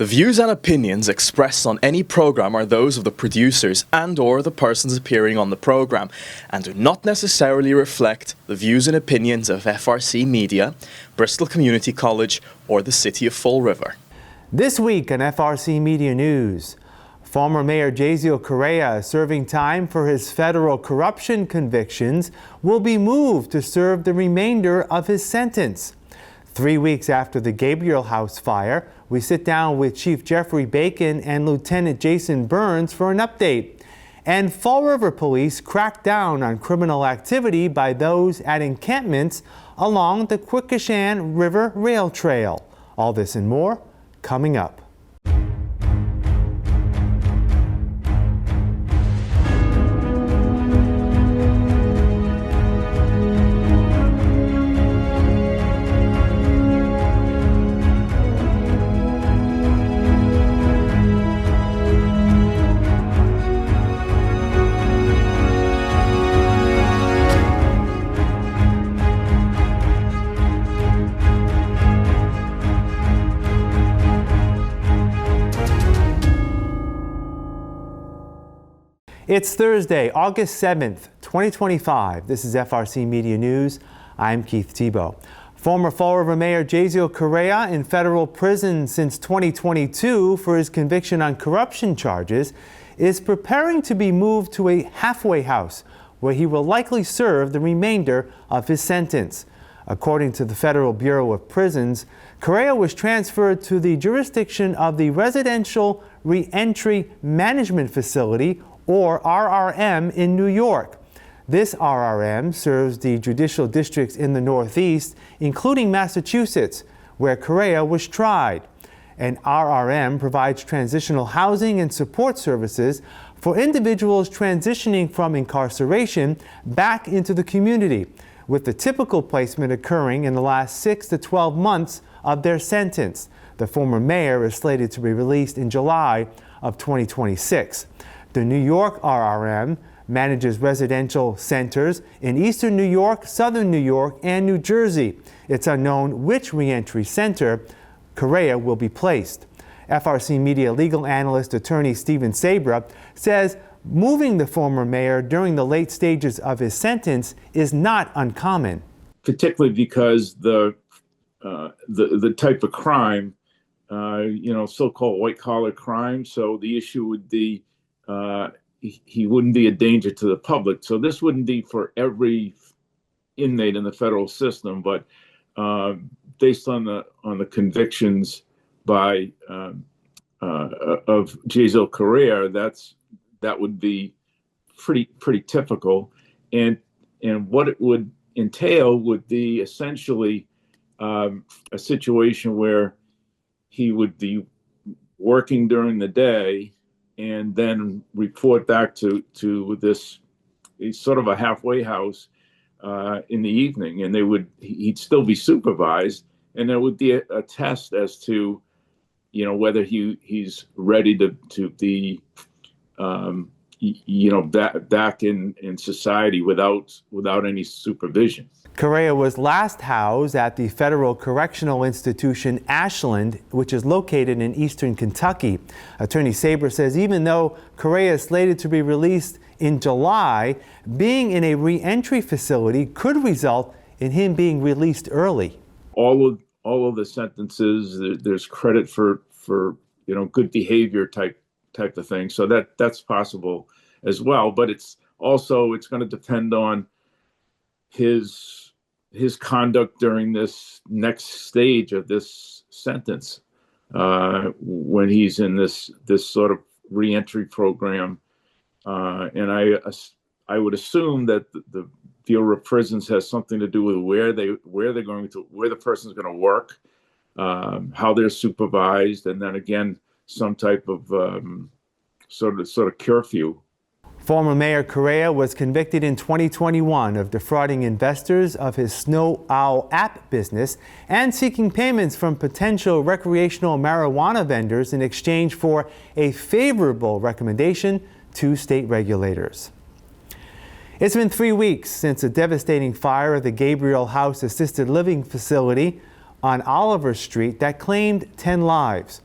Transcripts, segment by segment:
The views and opinions expressed on any program are those of the producers and/or the persons appearing on the program and do not necessarily reflect the views and opinions of FRCMedia, Bristol Community College, or the City of Fall River. This week on FRCmedia News, former Mayor Jasiel Correia, serving time for his federal corruption convictions, will be moved to serve the remainder of his sentence. 3 weeks after the Gabriel House fire, we sit down with Chief Jeffrey Bacon and Lieutenant Jason Burns for an update. And Fall River Police crack down on criminal activity by those at encampments along the Quequechan Rail Trail. All this and more coming up. It's Thursday, August 7th, 2025. This is FRCmedia News. I'm Keith Tebow. Former Fall River Mayor Jasiel Correia, in federal prison since 2022 for his conviction on corruption charges, is preparing to be moved to a halfway house where he will likely serve the remainder of his sentence. According to the Federal Bureau of Prisons, Correia was transferred to the jurisdiction of the Residential Reentry Management Facility, or RRM, in New York. This RRM serves the judicial districts in the Northeast, including Massachusetts, where Correia was tried. And RRM provides transitional housing and support services for individuals transitioning from incarceration back into the community, with the typical placement occurring in the last 6 to 12 months of their sentence. The former mayor is slated to be released in July of 2026. The New York RRM manages residential centers in eastern New York, southern New York, and New Jersey. It's unknown which reentry center Correia will be placed. FRCmedia legal analyst attorney Stephen Sabra says moving the former mayor during the late stages of his sentence is not uncommon. Particularly because the type of crime, so-called white-collar crime, so the issue would be he wouldn't be a danger to the public. So this wouldn't be for every inmate in the federal system, but based on the convictions by of Jasiel Correia, that would be pretty typical. And what it would entail would be essentially a situation where he would be working during the day and then report back to this sort of a halfway house in the evening, and he'd still be supervised, and there would be a test as to whether he's ready to be back in society without any supervision. Correia was last housed at the Federal Correctional Institution Ashland, which is located in eastern Kentucky. Attorney Saber says even though Correia is slated to be released in July, being in a reentry facility could result in him being released early. All of the sentences, there's credit for good behavior type of thing, so that's possible as well. But it's going to depend on his conduct during this next stage of this sentence, when he's in this sort of reentry program, and I would assume that the Bureau of Prisons has something to do with where the person's going to work, how they're supervised, and then again some type of sort of curfew. Former Mayor Correia was convicted in 2021 of defrauding investors of his Snow Owl app business and seeking payments from potential recreational marijuana vendors in exchange for a favorable recommendation to state regulators. It's been 3 weeks since a devastating fire at the Gabriel House assisted living facility on Oliver Street that claimed 10 lives.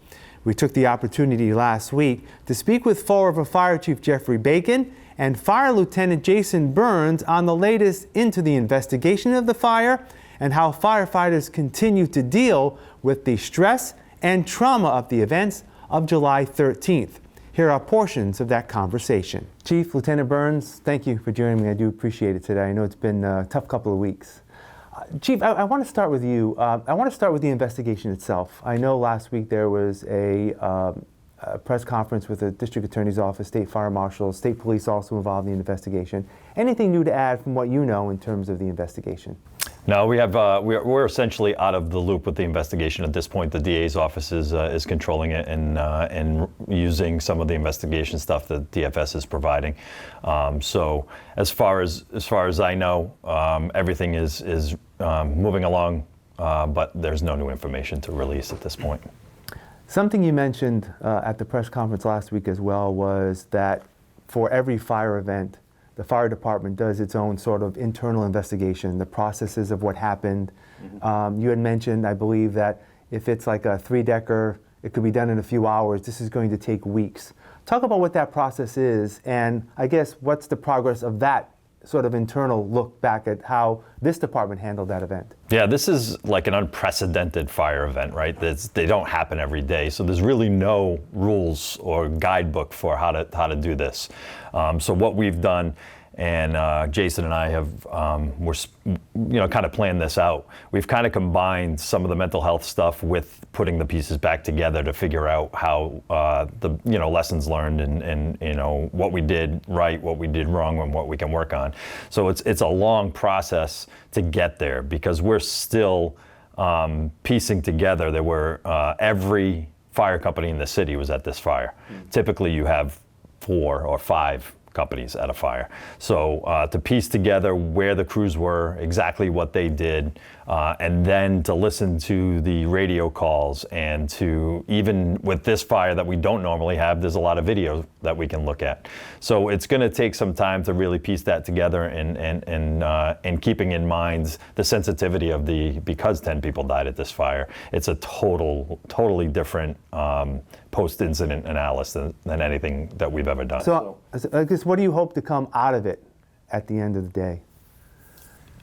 We took the opportunity last week to speak with Fall River Fire Chief Jeffrey Bacon and Fire Lieutenant Jason Burns on the latest into the investigation of the fire and how firefighters continue to deal with the stress and trauma of the events of July 13th. Here are portions of that conversation. Chief, Lieutenant Burns, thank you for joining me. I do appreciate it today. I know it's been a tough couple of weeks. Chief, I want to start with you. I want to start with the investigation itself. I know last week there was a press conference with the District Attorney's Office, State Fire Marshal, State Police also involved in the investigation. Anything new to add from what you know in terms of the investigation? No, we're essentially out of the loop with the investigation at this point. The DA's office is controlling it and using some of the investigation stuff that DFS is providing. So as far as I know, everything is moving along, but there's no new information to release at this point. Something you mentioned at the press conference last week as well was that for every fire event, the fire department does its own sort of internal investigation, the processes of what happened. Mm-hmm. You had mentioned, I believe, that if it's like a 3-decker, it could be done in a few hours. This is going to take weeks. Talk about what that process is, and I guess what's the progress of that sort of internal look back at how this department handled that event. Yeah, this is like an unprecedented fire event, right? They don't happen every day, so there's really no rules or guidebook for how to do this. So what we've done, and Jason and I have, kind of planned this out. We've kind of combined some of the mental health stuff with putting the pieces back together to figure out how the lessons learned and what we did right, what we did wrong, and what we can work on. So it's a long process to get there because we're still piecing together. There were every fire company in the city was at this fire. Mm-hmm. Typically, you have 4 or 5 companies at a fire. So to piece together where the crews were, exactly what they did, and then to listen to the radio calls and to, even with this fire that we don't normally have, there's a lot of video that we can look at. So it's going to take some time to really piece that together and keeping in mind the sensitivity of because 10 people died at this fire, it's a totally different post-incident analysis than anything that we've ever done. So I guess what do you hope to come out of it at the end of the day?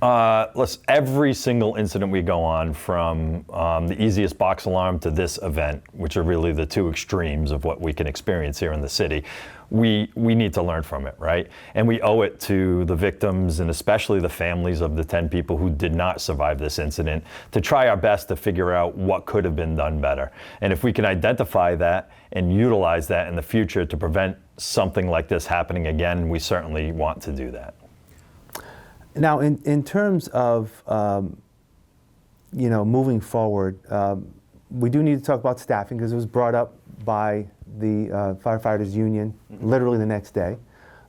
Every single incident we go on, from the easiest box alarm to this event, which are really the 2 extremes of what we can experience here in the city, we need to learn from it, right? And we owe it to the victims and especially the families of the 10 people who did not survive this incident to try our best to figure out what could have been done better. And if we can identify that and utilize that in the future to prevent something like this happening again, we certainly want to do that. Now, in terms of moving forward, we do need to talk about staffing because it was brought up by the firefighters union literally the next day.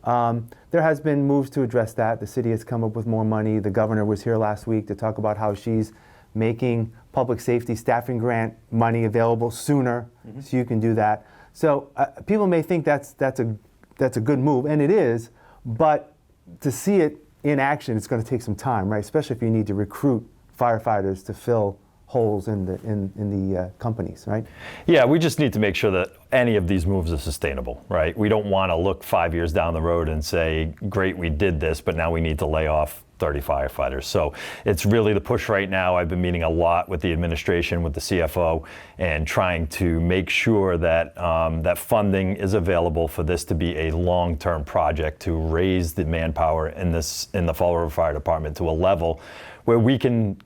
There has been moves to address that. The city has come up with more money. The governor was here last week to talk about how she's making public safety staffing grant money available sooner, so you can do that. So people may think that's a good move, and it is, but to see it in action, it's going to take some time, right? Especially if you need to recruit firefighters to fill holes in the companies, right? Yeah, we just need to make sure that any of these moves are sustainable, right? We don't want to look 5 years down the road and say, great, we did this, but now we need to lay off 30 firefighters. So it's really the push right now. I've been meeting a lot with the administration, with the CFO, and trying to make sure that that funding is available for this to be a long-term project to raise the manpower in the Fall River Fire Department to a level where we can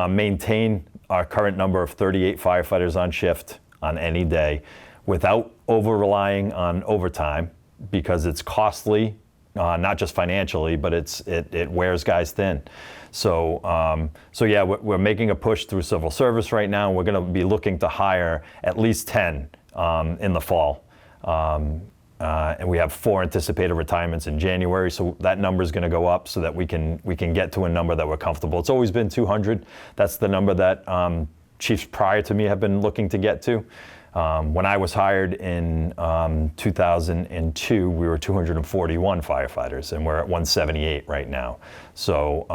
maintain our current number of 38 firefighters on shift on any day without over-relying on overtime, because it's costly, not just financially, but it wears guys thin. So yeah, we're making a push through civil service right now. We're going to be looking to hire at least 10 in the fall. And we have 4 anticipated retirements in January, so that number is going to go up so that we can get to a number that we're comfortable. It's always been 200. That's the number that chiefs prior to me have been looking to get to. When I was hired in 2002, we were 241 firefighters, and we're at 178 right now. So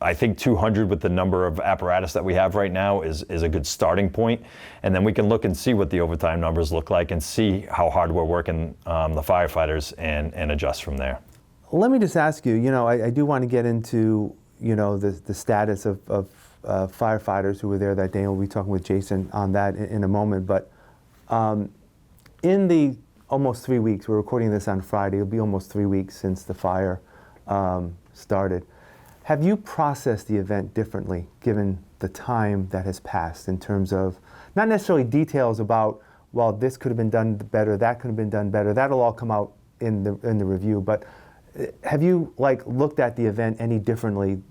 I think 200 with the number of apparatus that we have right now is a good starting point. And then we can look and see what the overtime numbers look like and see how hard we're working the firefighters and adjust from there. Let me just ask you, I do want to get into, the status of firefighters who were there that day, and we'll be talking with Jason on that in a moment. But in the almost 3 weeks, we're recording this on Friday, it'll be almost 3 weeks since the fire started. Have you processed the event differently, given the time that has passed, in terms of not necessarily details about, well, this could have been done better, that could have been done better, that'll all come out in the review, but have you looked at the event any differently,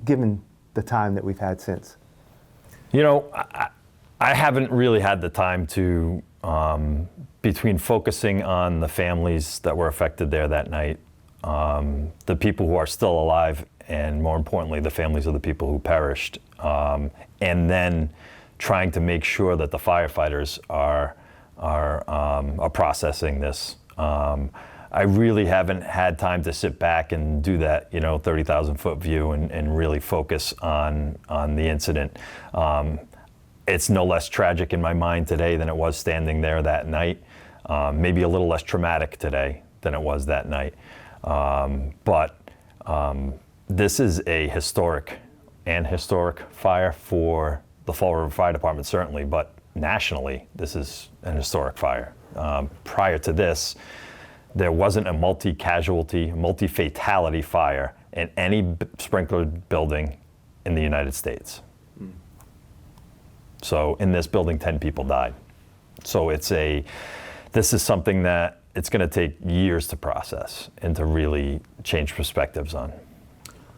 given the time that we've had since? I haven't really had the time to, between focusing on the families that were affected there that night, the people who are still alive, and more importantly, the families of the people who perished, and then trying to make sure that the firefighters are processing this. I really haven't had time to sit back and do that, 30,000-foot view and really focus on the incident. It's no less tragic in my mind today than it was standing there that night. Maybe a little less traumatic today than it was that night. But this is a historic fire for the Fall River Fire Department, certainly, but nationally, this is an historic fire. Prior to this, there wasn't a multi-casualty, multi-fatality fire in any sprinklered building in the United States. So in this building, 10 people died. So this is something that it's going to take years to process and to really change perspectives on.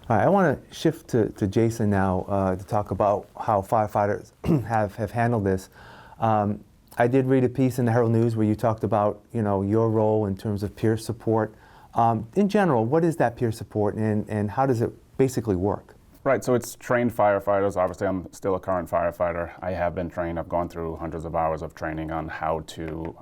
All right, I want to shift to Jason now to talk about how firefighters have handled this. I did read a piece in the Herald News where you talked about, your role in terms of peer support. In general, what is that peer support, and how does it basically work? Right, so it's trained firefighters. Obviously, I'm still a current firefighter. I have been trained. I've gone through hundreds of hours of training on how to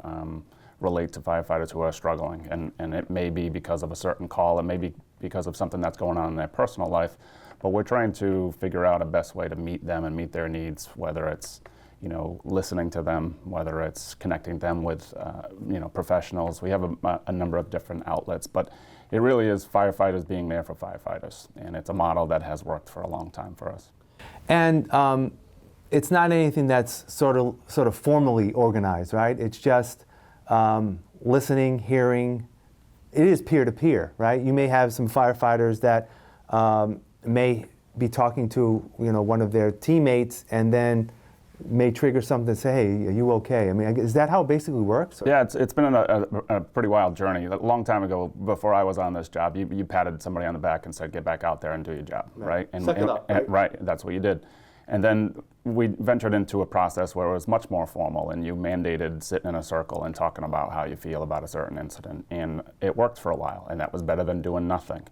relate to firefighters who are struggling. And it may be because of a certain call, it may be because of something that's going on in their personal life. But we're trying to figure out a best way to meet them and meet their needs, whether it's listening to them, whether it's connecting them with professionals. We have a number of different outlets, but it really is firefighters being there for firefighters, and it's a model that has worked for a long time for us. And it's not anything that's sort of formally organized, right? It's just listening, hearing. It is peer-to-peer, right? You may have some firefighters that may be talking to one of their teammates, and then may trigger something to say, hey, are you okay? I mean, is that how it basically works? Yeah, it's been a pretty wild journey. A long time ago, before I was on this job, you patted somebody on the back and said, get back out there and do your job, right? Suck it up, right? Right, that's what you did. And then we ventured into a process where it was much more formal, and you mandated sitting in a circle and talking about how you feel about a certain incident. And it worked for a while, and that was better than doing nothing.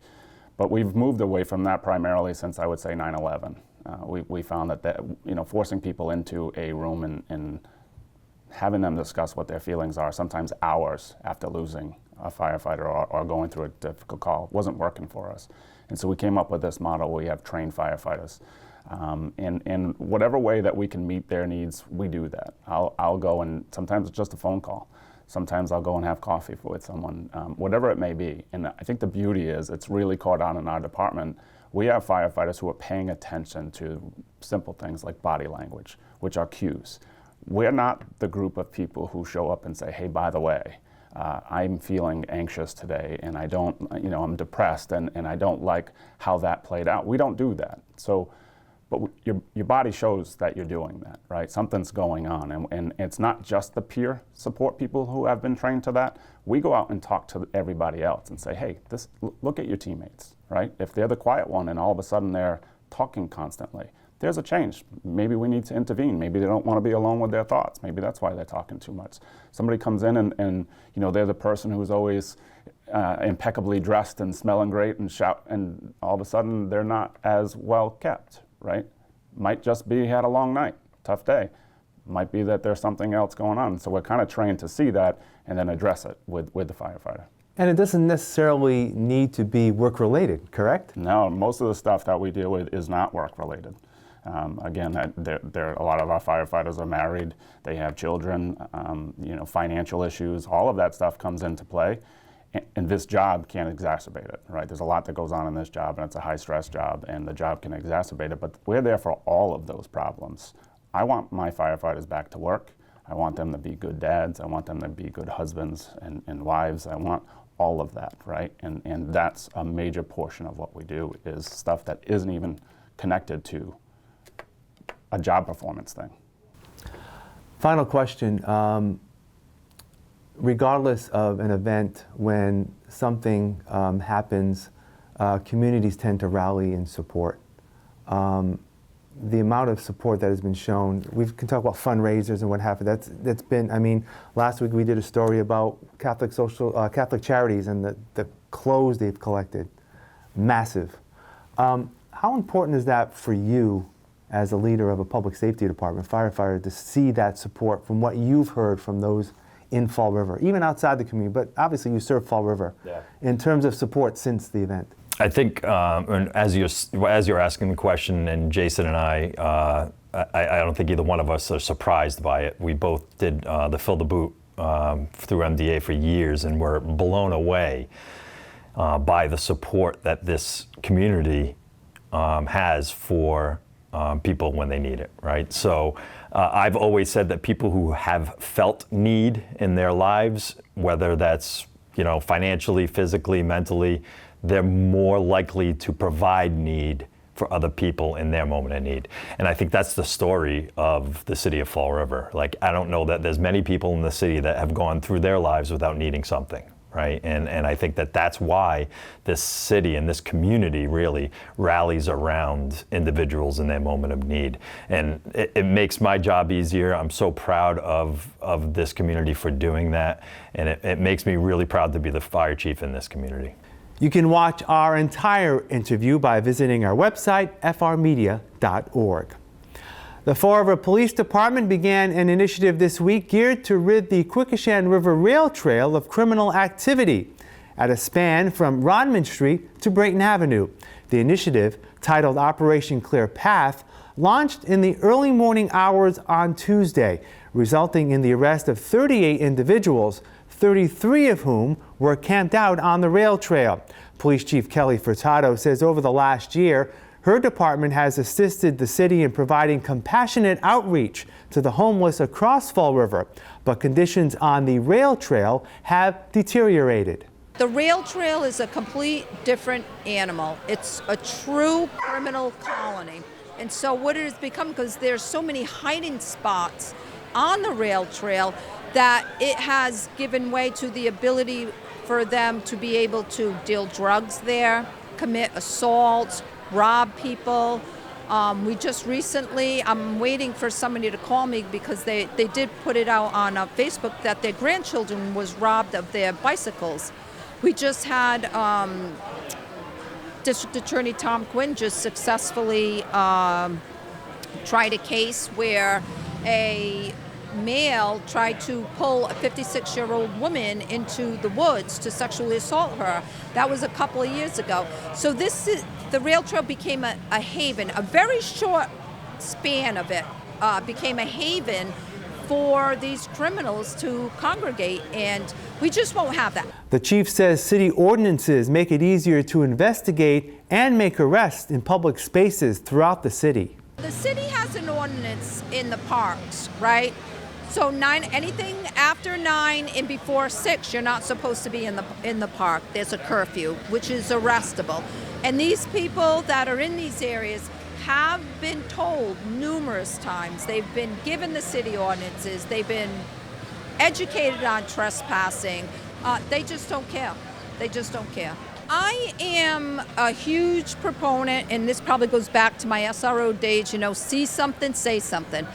But we've moved away from that primarily since, I would say, 9/11. We found that forcing people into a room and having them discuss what their feelings are, sometimes hours after losing a firefighter or going through a difficult call, wasn't working for us. And so we came up with this model where we have trained firefighters. In whatever way that we can meet their needs, we do that. I'll go, and sometimes it's just a phone call. Sometimes I'll go and have coffee with someone, whatever it may be. And I think the beauty is it's really caught on in our department. We have firefighters who are paying attention to simple things like body language, which are cues. We're not the group of people who show up and say, hey, by the way, I'm feeling anxious today, and I don't, I'm depressed, and I don't like how that played out. We don't do that. So, but your body shows that you're doing that, right? Something's going on, and it's not just the peer support people who have been trained to that. We go out and talk to everybody else and say, hey, look at your teammates, right? If they're the quiet one and all of a sudden they're talking constantly, there's a change. Maybe we need to intervene. Maybe they don't want to be alone with their thoughts. Maybe that's why they're talking too much. Somebody comes in and they're the person who's always impeccably dressed and smelling great and shout, and all of a sudden they're not as well kept, right? Might just be had a long night, tough day. Might be that there's something else going on. So we're kind of trained to see that and then address it with the firefighter. And it doesn't necessarily need to be work-related, correct? No, most of the stuff that we deal with is not work-related. Again, a lot of our firefighters are married, they have children, financial issues, all of that stuff comes into play. And this job can exacerbate it, right? There's a lot that goes on in this job, and it's a high-stress job, and the job can exacerbate it, but we're there for all of those problems. I want my firefighters back to work. I want them to be good dads. I want them to be good husbands and wives. I want all of that, right? And that's a major portion of what we do, is stuff that isn't even connected to a job performance thing. Final question. Regardless of an event, when something happens, communities tend to rally in support. The amount of support that has been shown, we can talk about fundraisers and what have you. That's been, I mean, last week we did a story about Catholic charities and the clothes they've collected. Massive. How important is that for you as a leader of a public safety department, firefighter, to see that support from what you've heard from those in Fall River, even outside the community, but obviously you serve Fall River, in terms of support since the event? I think as you're asking the question, and Jason and I don't think either one of us are surprised by it. We both did the Fill the Boot through MDA for years, and were blown away by the support that this community has for people when they need it, right? So I've always said that people who have felt need in their lives, whether that's financially, physically, mentally, they're more likely to provide need for other people in their moment of need. And I think that's the story of the city of Fall River. Like, I don't know that there's many people in the city that have gone through their lives without needing something, right? And I think that that's why this city and this community really rallies around individuals in their moment of need. And it makes my job easier. I'm so proud of this community for doing that. And it makes me really proud to be the fire chief in this community. You can watch our entire interview by visiting our website, FRCmedia.org. The Fall River Police Department began an initiative this week geared to rid the Quequechan Rail Trail of criminal activity at a span from Rodman Street to Brayton Avenue. The initiative, titled Operation Clear Path, launched in the early morning hours on Tuesday, resulting in the arrest of 38 individuals, 33 of whom were camped out on the rail trail. Police Chief Kelly Furtado says over the last year, her department has assisted the city in providing compassionate outreach to the homeless across Fall River, but conditions on the rail trail have deteriorated. The rail trail is a complete different animal. It's a true criminal colony. And so what it has become, because there's so many hiding spots on the rail trail, that it has given way to the ability for them to be able to deal drugs there, commit assaults, rob people. We just recently, I'm waiting for somebody to call me because they did put it out on Facebook that their grandchildren was robbed of their bicycles. We just had District Attorney Tom Quinn just successfully tried a case where a male tried to pull a 56-year-old woman into the woods to sexually assault her. That was a couple of years ago. So the rail trail became a haven, a very short span of it became a haven for these criminals to congregate, and we just won't have that. The chief says city ordinances make it easier to investigate and make arrests in public spaces throughout the city. The city has an ordinance in the parks, right? So anything after 9 and before 6, you're not supposed to be in the park. There's a curfew, which is arrestable. And these people that are in these areas have been told numerous times. They've been given the city ordinances. They've been educated on trespassing. They just don't care. They just don't care. I am a huge proponent, and this probably goes back to my SRO days, see something, say something.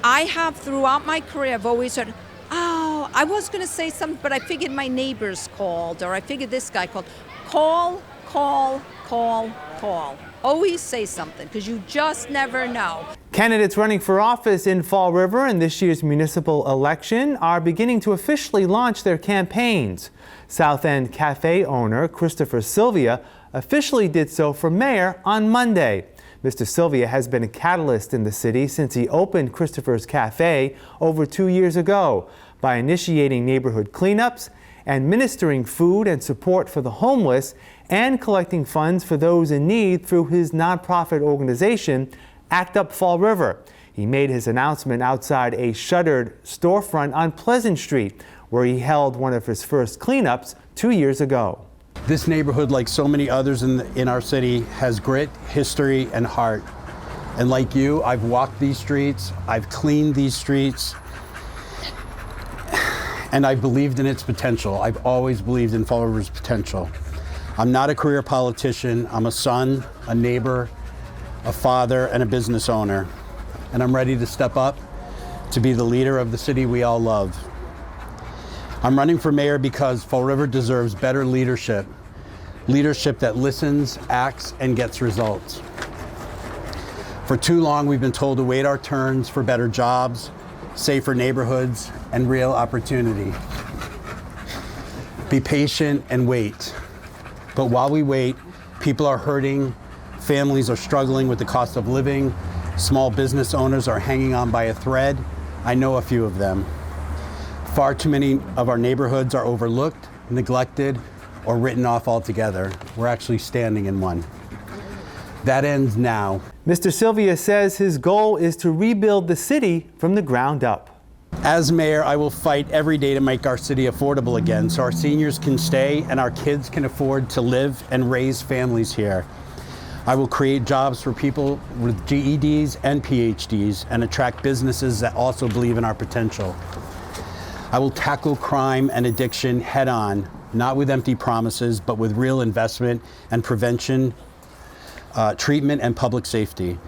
I have throughout my career, I've always said, oh, I was going to say something, but I figured my neighbors called, or I figured this guy called. Call, call, call, call. Always say something, because you just never know. Candidates running for office in Fall River in this year's municipal election are beginning to officially launch their campaigns. South End Cafe owner Christopher Sylvia officially did so for mayor on Monday. Mr. Sylvia has been a catalyst in the city since he opened Christopher's Cafe over 2 years ago by initiating neighborhood cleanups, administering food and support for the homeless, and collecting funds for those in need through his nonprofit organization, Act Up Fall River. He made his announcement outside a shuttered storefront on Pleasant Street, where he held one of his first cleanups 2 years ago. This neighborhood, like so many others in our city, has grit, history, and heart. And like you, I've walked these streets, I've cleaned these streets, and I've believed in its potential. I've always believed in Fall River's potential. I'm not a career politician. I'm a son, a neighbor, a father, and a business owner. And I'm ready to step up to be the leader of the city we all love. I'm running for mayor because Fall River deserves better leadership. Leadership that listens, acts, and gets results. For too long, we've been told to wait our turns for better jobs, safer neighborhoods, and real opportunity. Be patient and wait. But while we wait, people are hurting, families are struggling with the cost of living, small business owners are hanging on by a thread. I know a few of them. Far too many of our neighborhoods are overlooked, neglected, or written off altogether. We're actually standing in one. That ends now. Mr. Sylvia says his goal is to rebuild the city from the ground up. As mayor, I will fight every day to make our city affordable again so our seniors can stay and our kids can afford to live and raise families here. I will create jobs for people with GEDs and PhDs and attract businesses that also believe in our potential. I will tackle crime and addiction head on, not with empty promises, but with real investment and prevention, treatment, and public safety.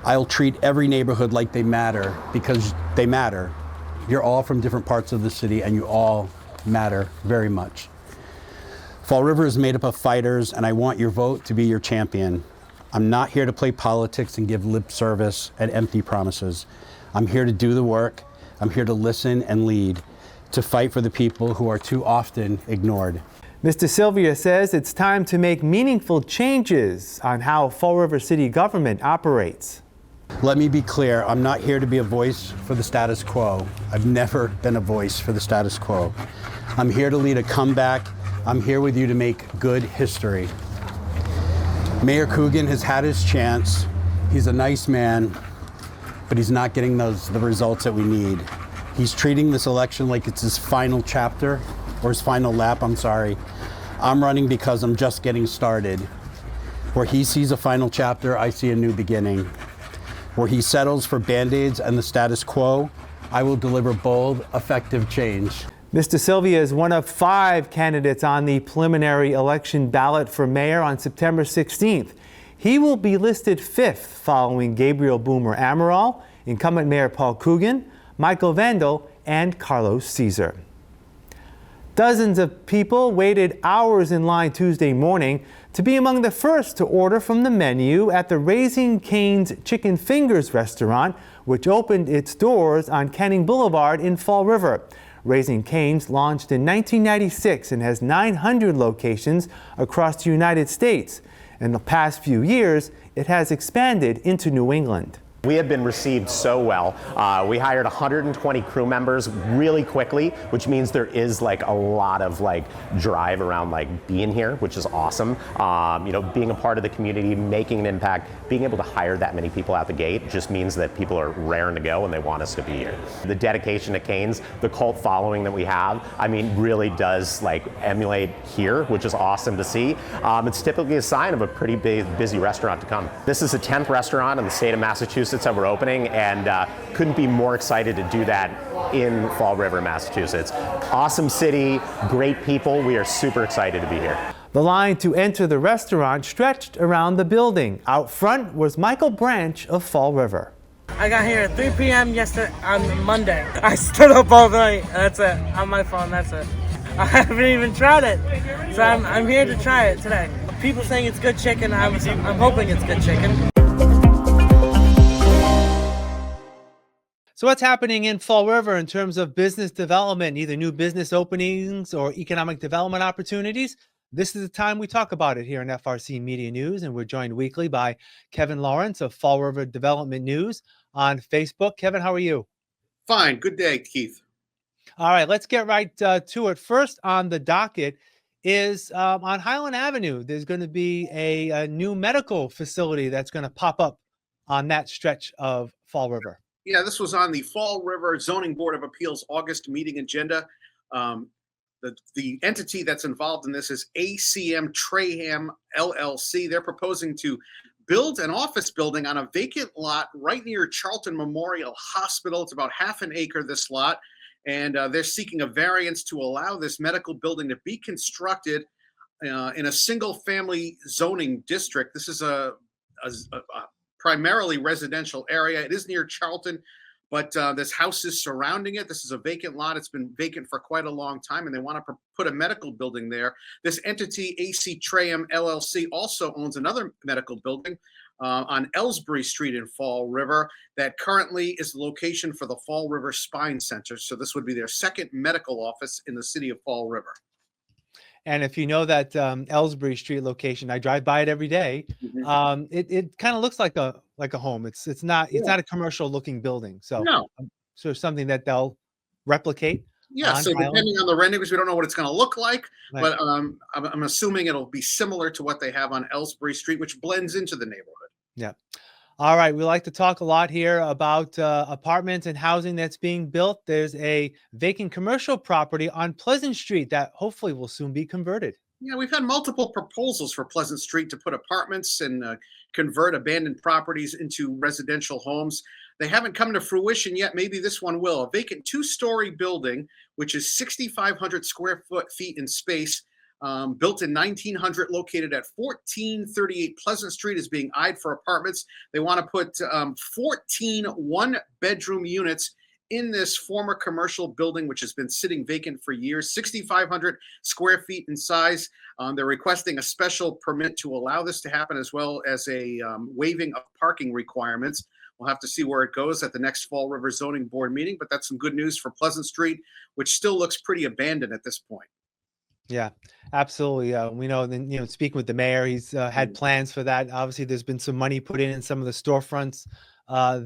I'll treat every neighborhood like they matter because they matter. You're all from different parts of the city and you all matter very much. Fall River is made up of fighters and I want your vote to be your champion. I'm not here to play politics and give lip service and empty promises. I'm here to do the work. I'm here to listen and lead, to fight for the people who are too often ignored. Mr. Sylvia says it's time to make meaningful changes on how Fall River City government operates. Let me be clear, I'm not here to be a voice for the status quo. I've never been a voice for the status quo. I'm here to lead a comeback. I'm here with you to make good history. Mayor Coogan has had his chance. He's a nice man, but he's not getting the results that we need. He's treating this election like it's his final chapter, or his final lap, I'm sorry. I'm running because I'm just getting started. Where he sees a final chapter, I see a new beginning. Where he settles for Band-Aids and the status quo, I will deliver bold, effective change. Mr. Sylvia is one of 5 candidates on the preliminary election ballot for mayor on September 16th. He will be listed 5th following Gabriel Boomer Amaral, incumbent Mayor Paul Coogan, Michael Vandal, and Carlos Caesar. Dozens of people waited hours in line Tuesday morning to be among the first to order from the menu at the Raising Cane's Chicken Fingers restaurant, which opened its doors on Canning Boulevard in Fall River. Raising Cane's launched in 1996 and has 900 locations across the United States. In the past few years, it has expanded into New England. We have been received so well. We hired 120 crew members really quickly, which means there is like a lot of like drive around like being here, which is awesome. You know, being a part of the community, making an impact, being able to hire that many people out the gate just means that people are raring to go and they want us to be here. The dedication to Cane's, the cult following that we have, I mean, really does like emulate here, which is awesome to see. It's typically a sign of a pretty busy restaurant to come. This is the 10th restaurant in the state of Massachusetts that we're opening, and couldn't be more excited to do that in Fall River, Massachusetts. Awesome city, great people. We are super excited to be here. The line to enter the restaurant stretched around the building. Out front was Michael Branch of Fall River. I got here at 3 p.m. yesterday on Monday. I stood up all night. That's it. On my phone. That's it. I haven't even tried it, so I'm here to try it today. People saying it's good chicken. I'm hoping it's good chicken. So what's happening in Fall River in terms of business development, either new business openings or economic development opportunities? This is the time we talk about it here in FRC Media News, and we're joined weekly by Kevin Lawrence of Fall River Development News on Facebook. Kevin, how are you? Fine. Good day, Keith. All right, let's get right to it. First on the docket is on Highland Avenue. There's going to be a new medical facility that's going to pop up on that stretch of Fall River. Yeah, this was on the Fall River Zoning Board of Appeals August meeting agenda. The entity that's involved in this is ACM Traham LLC. They're proposing to build an office building on a vacant lot right near Charlton Memorial Hospital. It's about half an acre, this lot. And they're seeking a variance to allow this medical building to be constructed in a single family zoning district. This is a primarily residential area. It is near Charlton, but there's houses surrounding it. This is a vacant lot. It's been vacant for quite a long time, and they want to put a medical building there. This entity, AC Traham LLC, also owns another medical building on Ellsbury Street in Fall River that currently is the location for the Fall River Spine Center. So this would be their second medical office in the city of Fall River. And if you know that Ellsbury Street location, I drive by it every day. Mhm. It kind of looks like a home. It's not a commercial looking building. So No. so something that they'll replicate. Yeah, on so Highland. depending on the renderings, we don't know what it's going to look like, Right. but I'm assuming it'll be similar to what they have on Ellsbury Street, which blends into the neighborhood. Yeah. All right. We like to talk a lot here about apartments and housing that's being built. There's a vacant commercial property on Pleasant Street that hopefully will soon be converted. Yeah, we've had multiple proposals for Pleasant Street to put apartments and convert abandoned properties into residential homes. They haven't come to fruition yet. Maybe this one will. A vacant two-story building, which is 6,500 square feet in space, built in 1900, located at 1438 Pleasant Street, is being eyed for apartments. They want to put 14 one-bedroom units in this former commercial building, which has been sitting vacant for years, 6,500 square feet in size. They're requesting a special permit to allow this to happen, as well as a waiving of parking requirements. We'll have to see where it goes at the next Fall River Zoning Board meeting, but that's some good news for Pleasant Street, which still looks pretty abandoned at this point. Yeah, absolutely. We know, then, speaking with the mayor, he's had plans for that. Obviously, there's been some money put in some of the storefronts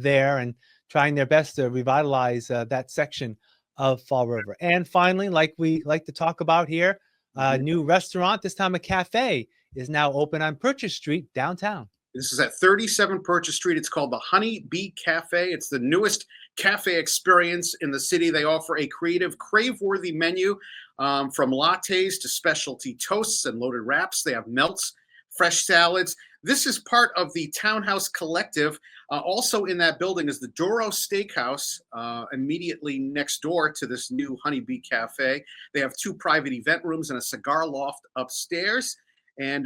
there, and trying their best to revitalize that section of Fall River. And finally, like we like to talk about here, a new restaurant, this time a cafe, is now open on Purchase Street downtown. This is at 37 Purchase Street. It's called the Honey Bee Cafe. It's the newest cafe experience in the city. They offer a creative, crave-worthy menu from lattes to specialty toasts and loaded wraps. They have melts, fresh salads. This is part of the Townhouse Collective. Also in that building is the Doro Steakhouse, immediately next door to this new Honey Bee Cafe. They have 2 private event rooms and a cigar loft upstairs. And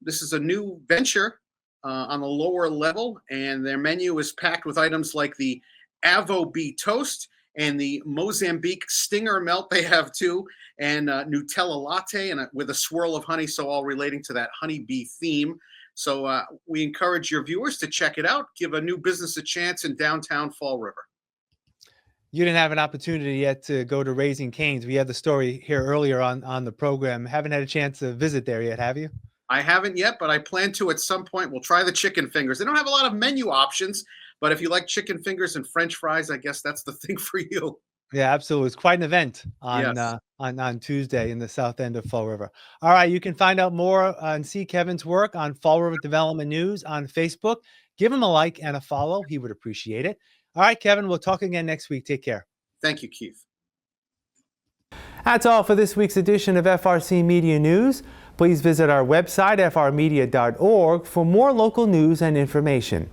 this is a new venture on the lower level, and their menu is packed with items like the Avo Bee Toast and the Mozambique Stinger Melt. They have too, and Nutella Latte, and with a swirl of honey, so all relating to that honeybee theme. So we encourage your viewers to check it out. Give a new business a chance in downtown Fall River. You didn't have an opportunity yet to go to Raising Cane's. We had the story here earlier on the program. Haven't had a chance to visit there yet, have you? I haven't yet, but I plan to at some point. We'll try the chicken fingers. They don't have a lot of menu options, but if you like chicken fingers and French fries, I guess that's the thing for you. Yeah, absolutely. It's quite an event on Yes. on Tuesday in the south end of Fall River. All right, you can find out more and see Kevin's work on Fall River Development News on Facebook. Give him a like and a follow. He would appreciate it. All right, Kevin, we'll talk again next week. Take care. Thank you, Keith. That's all for this week's edition of FRC Media News. Please visit our website, frmedia.org, for more local news and information.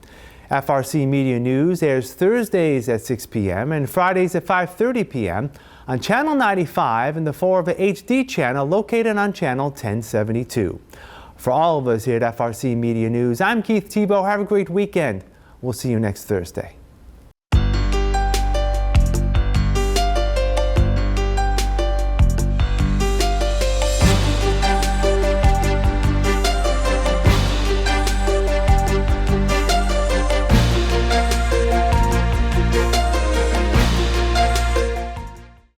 FRC Media News airs Thursdays at 6 p.m. and Fridays at 5:30 p.m. on Channel 95 and the Fall River HD channel located on Channel 1072. For all of us here at FRC Media News, I'm Keith Tebow. Have a great weekend. We'll see you next Thursday.